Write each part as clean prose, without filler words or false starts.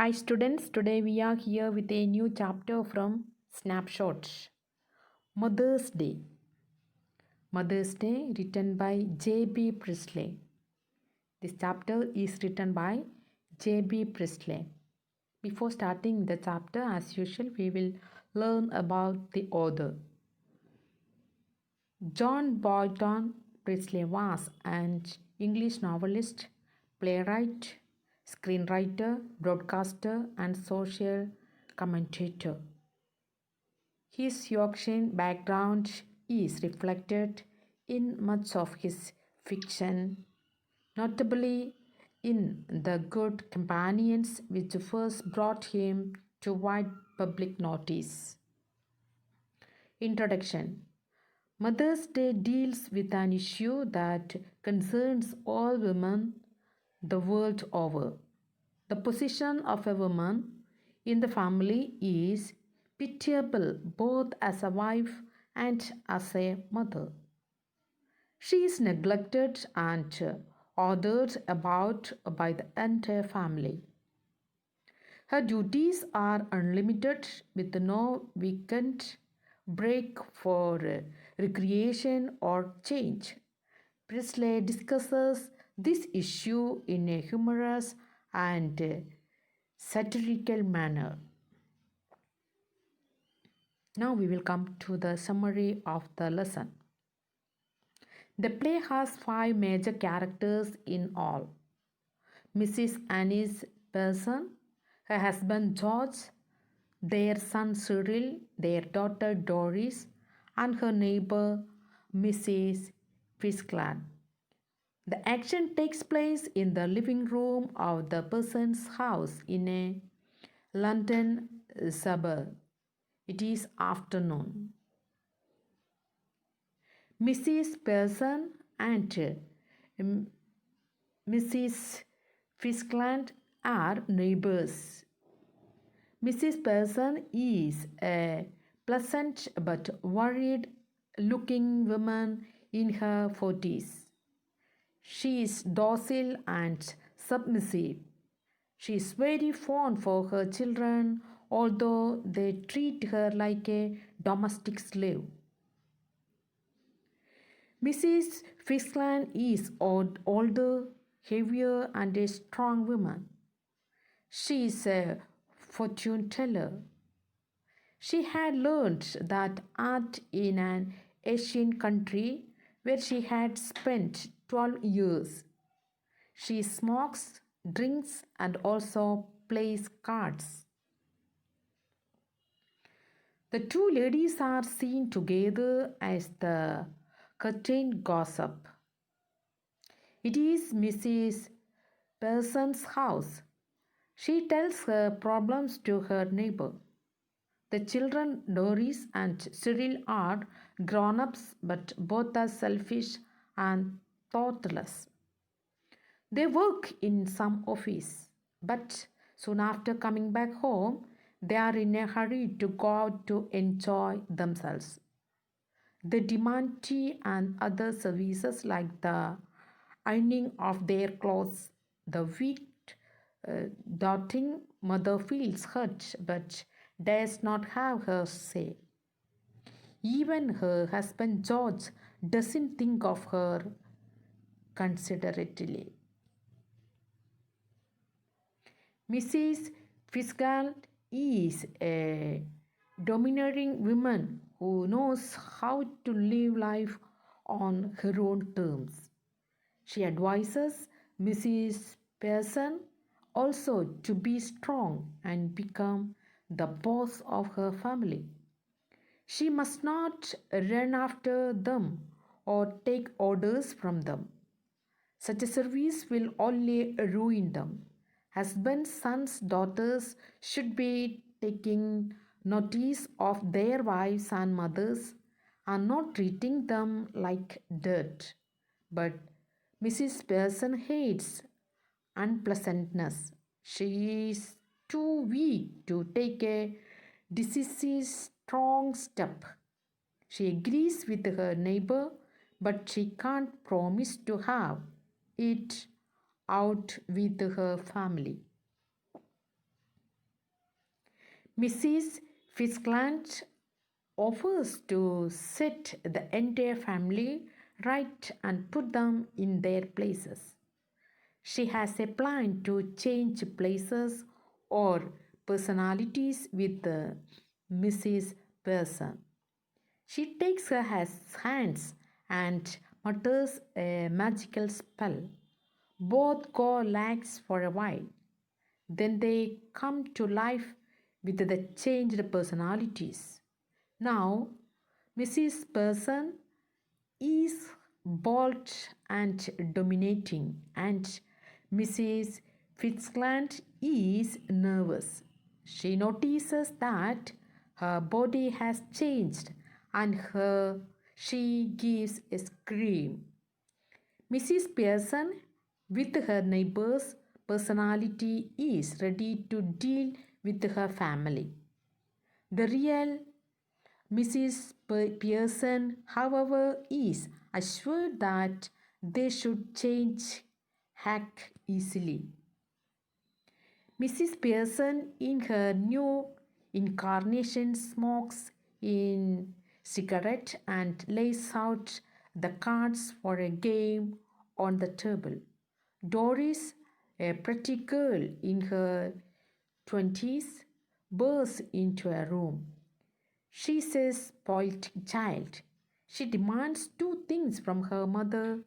Hi students, today we are here with a new chapter from Snapshots. Mother's Day. Mother's Day written by J.B. Priestley. This chapter is written by J.B. Priestley. Before starting the chapter, as usual, we will learn about the author. John Boyton Priestley was an English novelist, playwright, screenwriter, broadcaster, and social commentator. His Yorkshire background is reflected in much of his fiction, notably in The Good Companions, which first brought him to wide public notice. Introduction. Mother's Day deals with an issue that concerns all women the world over. The position of a woman in the family is pitiable both as a wife and as a mother. She is neglected and ordered about by the entire family. Her duties are unlimited with no weekend break for recreation or change. Priestley discusses this issue in a humorous and satirical manner. Now we will come to the summary of the lesson. The play has 5 major characters in all. Mrs. Annis Pearson, her husband George, their son Cyril, their daughter Doris, and her neighbor Mrs. Fiscland. The action takes place in the living room of the person's house in a London suburb. It is afternoon. Mrs. Pearson and Mrs. Fiscland are neighbors. Mrs. Pearson is a pleasant but worried looking woman in her 40s. She is docile and submissive. She is very fond for her children, although they treat her like a domestic slave. Mrs. Fiscland is older, heavier, and a strong woman. She is a fortune teller. She had learned that art in an Asian country where she had spent 12 years. She smokes, drinks, and also plays cards. The two ladies are seen together as the curtain gossip. It is Mrs. Pearson's house. She tells her problems to her neighbor. The children Doris and Cyril are grown-ups, but both are selfish and thoughtless. They work in some office, but soon after coming back home, they are in a hurry to go out to enjoy themselves. They demand tea and other services like the ironing of their clothes. The weak, doubting mother feels hurt but dares not have her say. Even her husband George doesn't think of her considerately. Mrs. Fitzgerald is a domineering woman who knows how to live life on her own terms. She advises Mrs. Pearson also to be strong and become the boss of her family. She must not run after them or take orders from them. Such a service will only ruin them. Husbands, sons, daughters should be taking notice of their wives and mothers and not treating them like dirt. But Mrs. Pearson hates unpleasantness. She is too weak to take a decisive, strong step. She agrees with her neighbor, but she can't promise to have it out with her family. Mrs. Fiskland offers to set the entire family right and put them in their places. She has a plan to change places or personalities with Mrs. Pearson. She takes her hands and mutters a magical spell. Both go lax for a while. Then they come to life with the changed personalities. Now, Mrs. Person is bold and dominating, and Mrs. Fitzgerald is nervous. She notices that her body has changed and she gives a scream. Mrs. Pearson, with her neighbor's personality, is ready to deal with her family. The real Mrs. Pearson, however, is assured that they should change hack easily. Mrs. Pearson, in her new incarnation, smokes in cigarette and lays out the cards for a game on the table. Doris, a pretty girl in her 20s, bursts into a room. She says, spoiled child. She demands two things from her mother: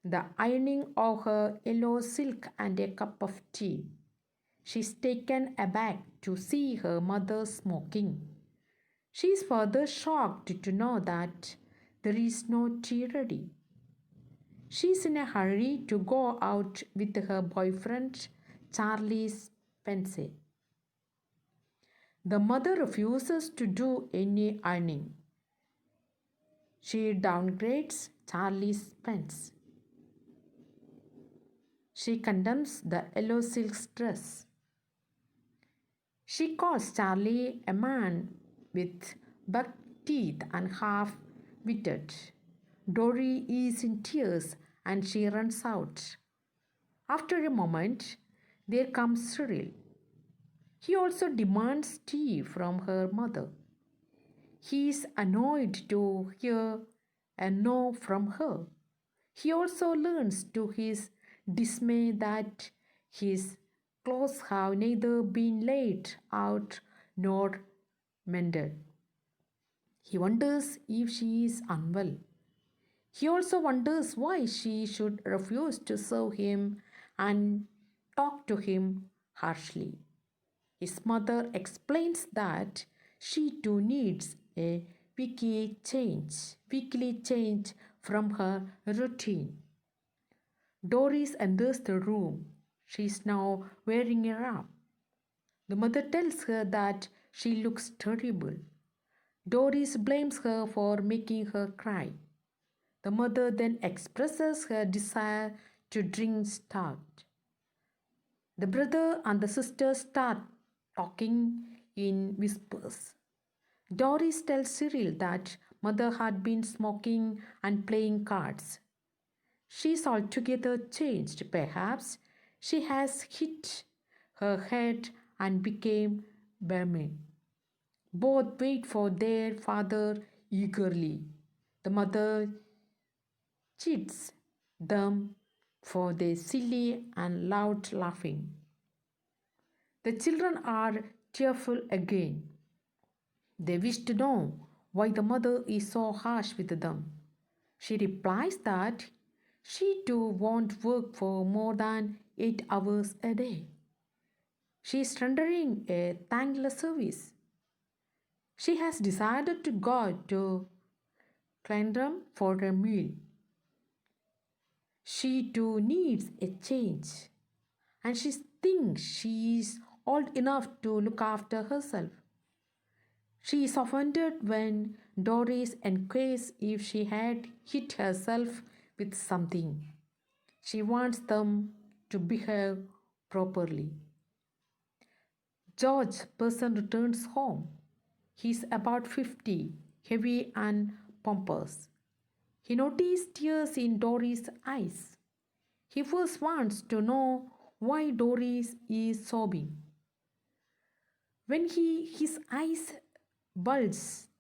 the ironing of her yellow silk and a cup of tea. She's taken aback to see her mother smoking. She is further shocked to know that there is no tea ready. She is in a hurry to go out with her boyfriend, Charlie Spence. The mother refuses to do any ironing. She downgrades Charlie Spence. She condemns the yellow silk dress. She calls Charlie a man with buck teeth and half-witted. Dory is in tears and she runs out. After a moment, there comes Cyril. He also demands tea from her mother. He is annoyed to hear a no from her. He also learns to his dismay that his clothes have neither been laid out nor mended. He wonders if she is unwell. He also wonders why she should refuse to serve him and talk to him harshly. His mother explains that she too needs a weekly change from her routine. Doris enters the room. She is now wearing a wrap. The mother tells her that she looks terrible. Doris blames her for making her cry. The mother then expresses her desire to drink stout. The brother and the sister start talking in whispers. Doris tells Cyril that mother had been smoking and playing cards. She's altogether changed. Perhaps she has hit her head and became vermin. Both wait for their father eagerly. The mother chits them for their silly and loud laughing. The children are cheerful again. They wish to know why the mother is so harsh with them. She replies that she too won't work for more than 8 hours a day. She is rendering a thankless service. She has decided to go to Clandrum for a meal. She too needs a change, and she thinks she is old enough to look after herself. She is offended when Doris inquires if she had hit herself with something. She wants them to behave properly. George Person returns home. He is about 50, heavy and pompous. He noticed tears in Doris' eyes. He first wants to know why Doris is sobbing. When his eyes bulge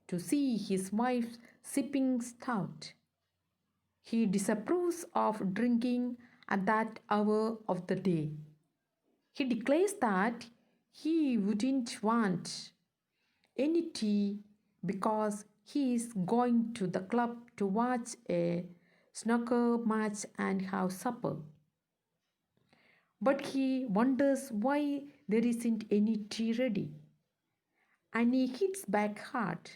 to see his wife sipping stout, he disapproves of drinking at that hour of the day. He declares that he wouldn't want any tea because he is going to the club to watch a snooker match and have supper. But he wonders why there isn't any tea ready. And he hits back hard.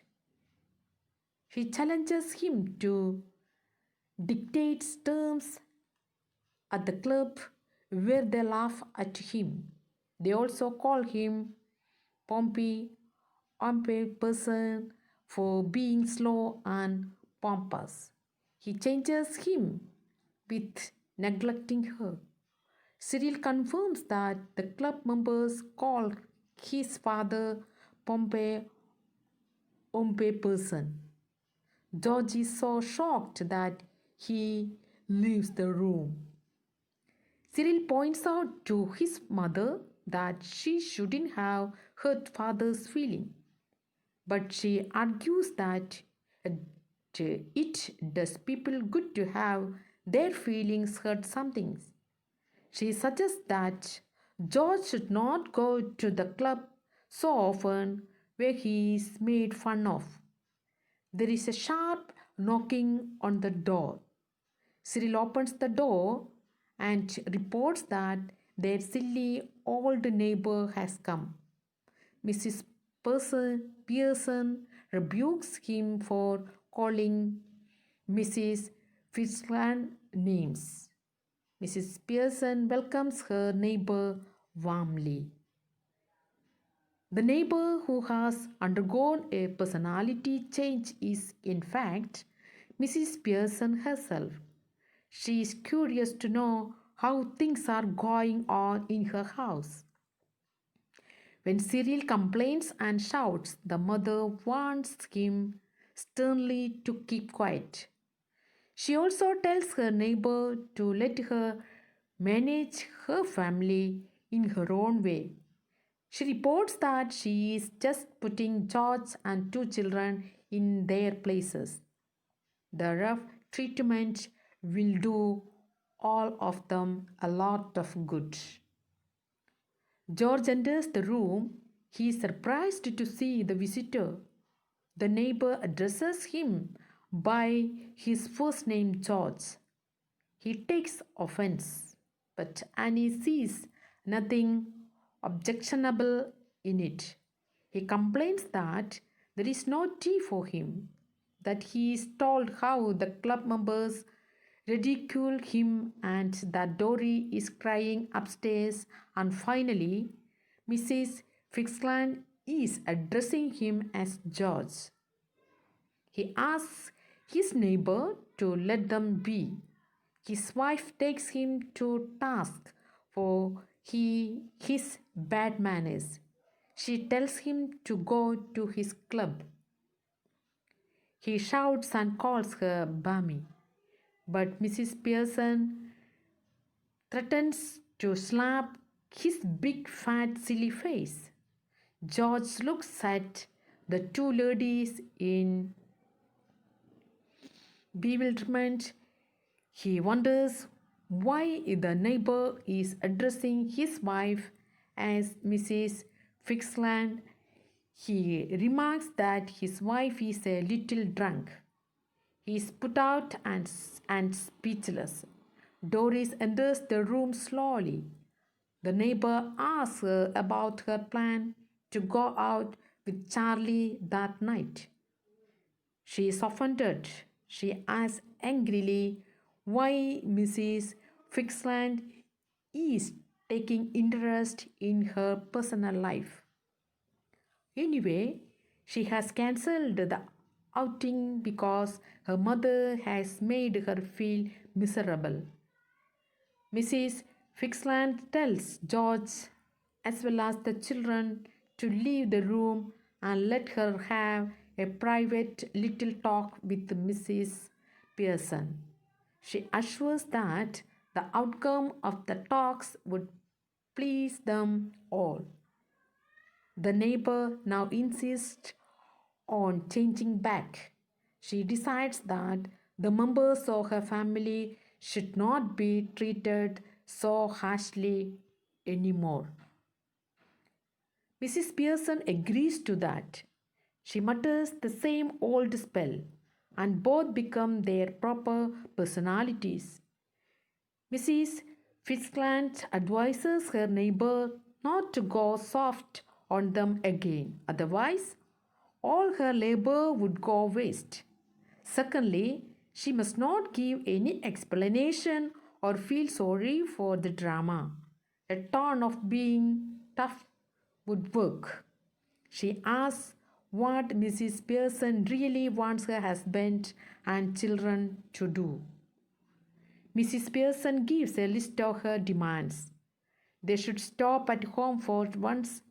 She challenges him to dictate terms at the club where they laugh at him. They also call him Pompey, Pompey person for being slow and pompous. He changes him with neglecting her. Cyril confirms that the club members call his father Pompey Pompey person. George is so shocked that he leaves the room. Cyril points out to his mother that she shouldn't have hurt father's feeling, but she argues that it does people good to have their feelings hurt something. She suggests that George should not go to the club so often where he is made fun of. There is a sharp knocking on the door. Cyril opens the door and reports that their silly old neighbor has come. Mrs. Pearson rebukes him for calling Mrs. Fitzgerald names. Mrs. Pearson welcomes her neighbor warmly. The neighbor who has undergone a personality change is, in fact, Mrs. Pearson herself. She is curious to know how things are going on in her house. When Cyril complains and shouts, the mother warns him sternly to keep quiet. She also tells her neighbor to let her manage her family in her own way. She reports that she is just putting George and two children in their places. The rough treatment will do all of them a lot of good. George enters the room. He is surprised to see the visitor. The neighbor addresses him by his first name, George. He takes offense, but Annie sees nothing objectionable in it. He complains that there is no tea for him, that he is told how the club members ridicule him, and that Dory is crying upstairs, and finally, Mrs. Fixland is addressing him as George. He asks his neighbor to let them be. His wife takes him to task for his bad manners. She tells him to go to his club. He shouts and calls her Bammy, but Mrs. Pearson threatens to slap his big fat silly face. George looks at the two ladies in bewilderment. He wonders why the neighbor is addressing his wife as Mrs. Fixland. He remarks that his wife is a little drunk. He is put out and speechless. Doris enters the room slowly. The neighbor asks her about her plan to go out with Charlie that night. She is offended. She asks angrily why Mrs. Fixland is taking interest in her personal life. Anyway, she has cancelled the outing because her mother has made her feel miserable. Mrs. Fixland tells George as well as the children to leave the room and let her have a private little talk with Mrs. Pearson. She assures that the outcome of the talks would please them all. The neighbor now insists on changing back. She decides that the members of her family should not be treated so harshly anymore. Mrs. Pearson agrees to that. She mutters the same old spell, and both become their proper personalities. Mrs. Fitzgerald advises her neighbor not to go soft on them again, otherwise, all her labor would go waste. Secondly, she must not give any explanation or feel sorry for the drama. A tone of being tough would work. She asks what Mrs. Pearson really wants her husband and children to do. Mrs. Pearson gives a list of her demands. They should stop at home for once,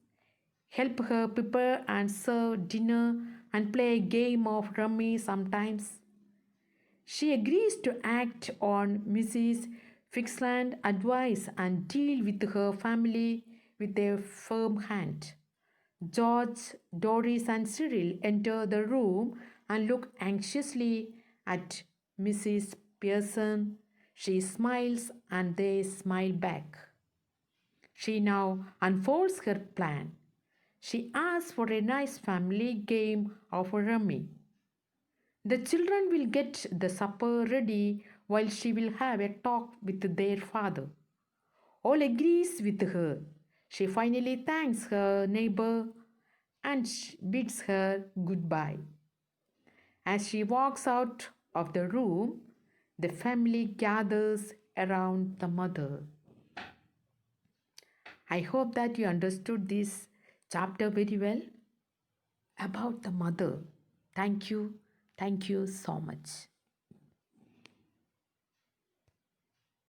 help her prepare and serve dinner, and play a game of rummy sometimes. She agrees to act on Mrs. Fitzgerald's advice and deal with her family with a firm hand. George, Doris, and Cyril enter the room and look anxiously at Mrs. Pearson. She smiles and they smile back. She now unfolds her plan. She asks for a nice family game of rummy. The children will get the supper ready while she will have a talk with their father. All agrees with her. She finally thanks her neighbor and bids her goodbye. As she walks out of the room, the family gathers around the mother. I hope that you understood this chapter very well about the mother. Thank you. Thank you so much.